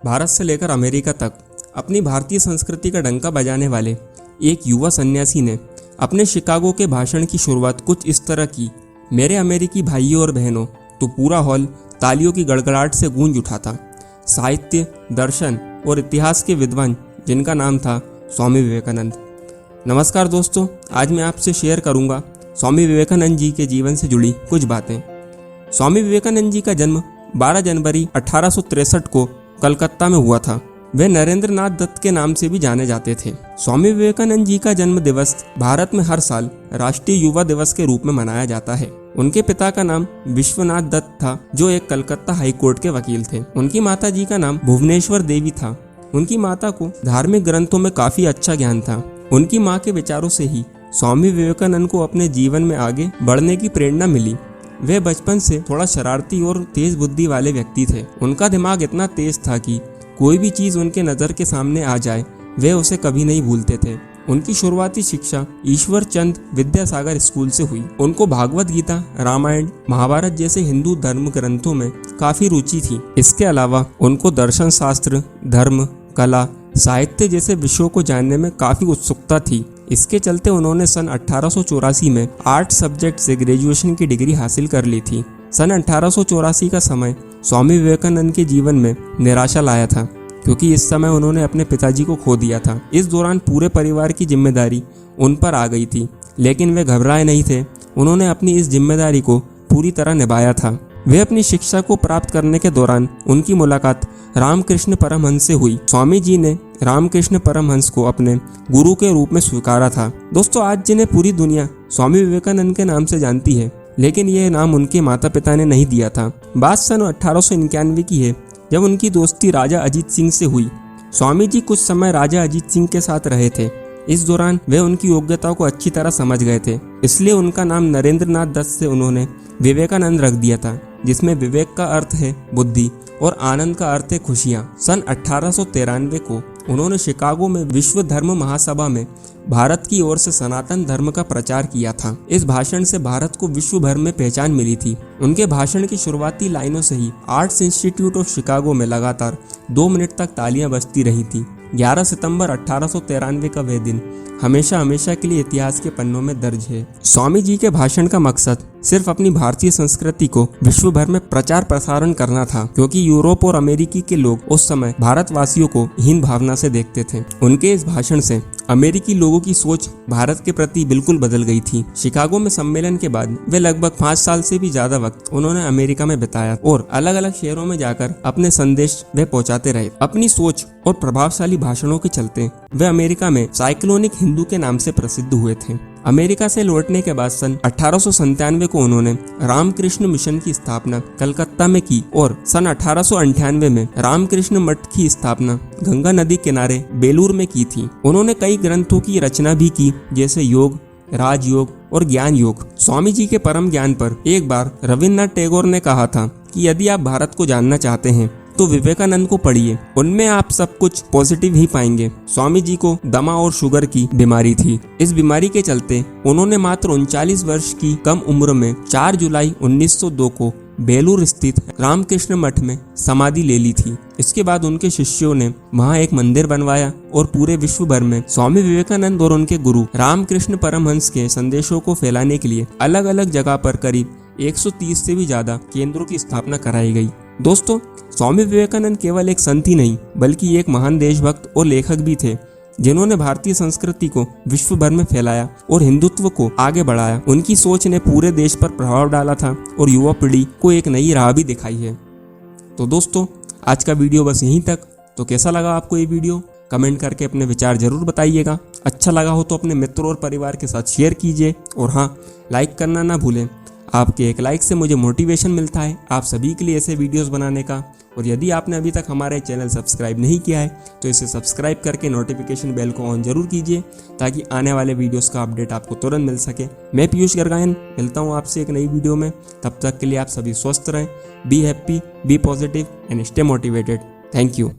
भारत से लेकर अमेरिका तक अपनी भारतीय संस्कृति का डंका बजाने वाले एक युवा सन्यासी ने अपने शिकागो के भाषण की शुरुआत कुछ इस तरह की। मेरे अमेरिकी भाइयों और बहनों, तो पूरा हॉल तालियों की गड़गड़ाहट से गूंज उठा था। साहित्य, दर्शन और इतिहास के विद्वान जिनका नाम था स्वामी विवेकानंद। नमस्कार दोस्तों, आज मैं आपसे शेयर करूंगा स्वामी विवेकानंद जी के जीवन से जुड़ी कुछ बातें। स्वामी विवेकानंद जी का जन्म 12 जनवरी 1863 को कलकत्ता में हुआ था। वे नरेंद्र नाथ दत्त के नाम से भी जाने जाते थे। स्वामी विवेकानंद जी का जन्म दिवस भारत में हर साल राष्ट्रीय युवा दिवस के रूप में मनाया जाता है। उनके पिता का नाम विश्वनाथ दत्त था, जो एक कलकत्ता हाई कोर्ट के वकील थे। उनकी माता जी का नाम भुवनेश्वर देवी था। उनकी माता को धार्मिक ग्रंथों में काफी अच्छा ज्ञान था। उनकी माँ के विचारों से ही स्वामी विवेकानंद को अपने जीवन में आगे बढ़ने की प्रेरणा मिली। वे बचपन से थोड़ा शरारती और तेज बुद्धि वाले व्यक्ति थे। उनका दिमाग इतना तेज था कि कोई भी चीज उनके नजर के सामने आ जाए वे उसे कभी नहीं भूलते थे। उनकी शुरुआती शिक्षा ईश्वर चंद विद्यासागर स्कूल से हुई। उनको भागवत गीता, रामायण, महाभारत जैसे हिंदू धर्म ग्रंथों में काफी रुचि थी। इसके अलावा उनको दर्शन शास्त्र, धर्म, कला, साहित्य जैसे विषयों को जानने में काफी उत्सुकता थी। इसके चलते उन्होंने सन 1884 में आर्ट सब्जेक्ट से ग्रेजुएशन की डिग्री हासिल कर ली थी। सन 1884 का समय स्वामी विवेकानंद के जीवन में निराशा लाया था, क्योंकि इस समय उन्होंने अपने पिताजी को खो दिया था। इस दौरान पूरे परिवार की जिम्मेदारी उन पर आ गई थी, लेकिन वे घबराए नहीं थे। उन्होंने अपनी इस जिम्मेदारी को पूरी तरह निभाया था। वे अपनी शिक्षा को प्राप्त करने के दौरान उनकी मुलाकात रामकृष्ण परमहंस से हुई। स्वामी जी ने रामकृष्ण परमहंस को अपने गुरु के रूप में स्वीकारा था। दोस्तों, आज जिन्हें पूरी दुनिया स्वामी विवेकानंद के नाम से जानती है, लेकिन यह नाम उनके माता पिता ने नहीं दिया था। बात सन 1891 की है, जब उनकी दोस्ती राजा अजीत सिंह से हुई। स्वामी जी कुछ समय राजा अजीत सिंह के साथ रहे थे। इस दौरान वे उनकी योग्यताओं को अच्छी तरह समझ गए थे, इसलिए उनका नाम नरेंद्र नाथ दत्त से उन्होंने विवेकानंद रख दिया था, जिसमें विवेक का अर्थ है बुद्धि और आनंद का अर्थ है खुशियाँ। सन 1893 को उन्होंने शिकागो में विश्व धर्म महासभा में भारत की ओर से सनातन धर्म का प्रचार किया था। इस भाषण से भारत को विश्व भर में पहचान मिली थी। उनके भाषण की शुरुआती लाइनों से ही आर्ट्स इंस्टीट्यूट ऑफ शिकागो में लगातार 2 मिनट तक तालियां बजती रही थी। 11 सितंबर 1893 का वह दिन हमेशा हमेशा के लिए इतिहास के पन्नों में दर्ज है। स्वामी जी के भाषण का मकसद सिर्फ अपनी भारतीय संस्कृति को विश्व भर में प्रचार प्रसारण करना था, क्योंकि यूरोप और अमेरिकी के लोग उस समय भारतवासियों को हीन भावना से देखते थे। उनके इस भाषण से अमेरिकी लोगों की सोच भारत के प्रति बिल्कुल बदल गई थी। शिकागो में सम्मेलन के बाद वे लगभग 5 साल से भी ज्यादा वक्त उन्होंने अमेरिका में बिताया और अलग अलग शहरों में जाकर अपने संदेश वे पहुंचाते रहे। अपनी सोच और प्रभावशाली भाषणों के चलते वे अमेरिका में साइक्लोनिक हिंदू के नाम से प्रसिद्ध हुए थे। अमेरिका से लौटने के बाद सन 1897 को उन्होंने रामकृष्ण मिशन की स्थापना कलकत्ता में की और सन 1898 में रामकृष्ण मठ की स्थापना गंगा नदी किनारे बेलूर में की थी। उन्होंने कई ग्रंथों की रचना भी की, जैसे योग, राजयोग और ज्ञान योग। स्वामी जी के परम ज्ञान पर एक बार रविन्द्रनाथ टैगोर ने कहा था कि यदि आप भारत को जानना चाहते हैं तो विवेकानंद को पढ़िए, उनमें आप सब कुछ पॉजिटिव ही पाएंगे। स्वामी जी को दमा और शुगर की बीमारी थी। इस बीमारी के चलते उन्होंने मात्र 39 वर्ष की कम उम्र में 4 जुलाई 1902 को बेलूर स्थित रामकृष्ण मठ में समाधि ले ली थी। इसके बाद उनके शिष्यों ने वहां एक मंदिर बनवाया और पूरे विश्व भर में स्वामी विवेकानंद और उनके गुरु रामकृष्ण परमहंस के संदेशों को फैलाने के लिए अलग अलग जगह पर करीब 130 से भी ज्यादा केंद्रों की स्थापना कराई गई। दोस्तों, स्वामी विवेकानंद केवल एक संत ही नहीं, बल्कि एक महान देशभक्त और लेखक भी थे, जिन्होंने भारतीय संस्कृति को विश्व भर में फैलाया और हिंदुत्व को आगे बढ़ाया। उनकी सोच ने पूरे देश पर प्रभाव डाला था और युवा पीढ़ी को एक नई राह भी दिखाई है। तो दोस्तों, आज का वीडियो बस यहीं तक। तो कैसा लगा आपको ये वीडियो? कमेंट करके अपने विचार जरूर बताइएगा। अच्छा लगा हो तो अपने मित्रों और परिवार के साथ शेयर कीजिए और हाँ, लाइक करना ना भूलें। आपके एक लाइक से मुझे मोटिवेशन मिलता है आप सभी के लिए ऐसे वीडियोस बनाने का। और यदि आपने अभी तक हमारे चैनल सब्सक्राइब नहीं किया है तो इसे सब्सक्राइब करके नोटिफिकेशन बेल को ऑन जरूर कीजिए, ताकि आने वाले वीडियोस का अपडेट आपको तुरंत मिल सके। मैं पीयूष गर्गायन मिलता हूँ आपसे एक नई वीडियो में। तब तक के लिए आप सभी स्वस्थ रहें, be happy, be positive and stay motivated. Thank you.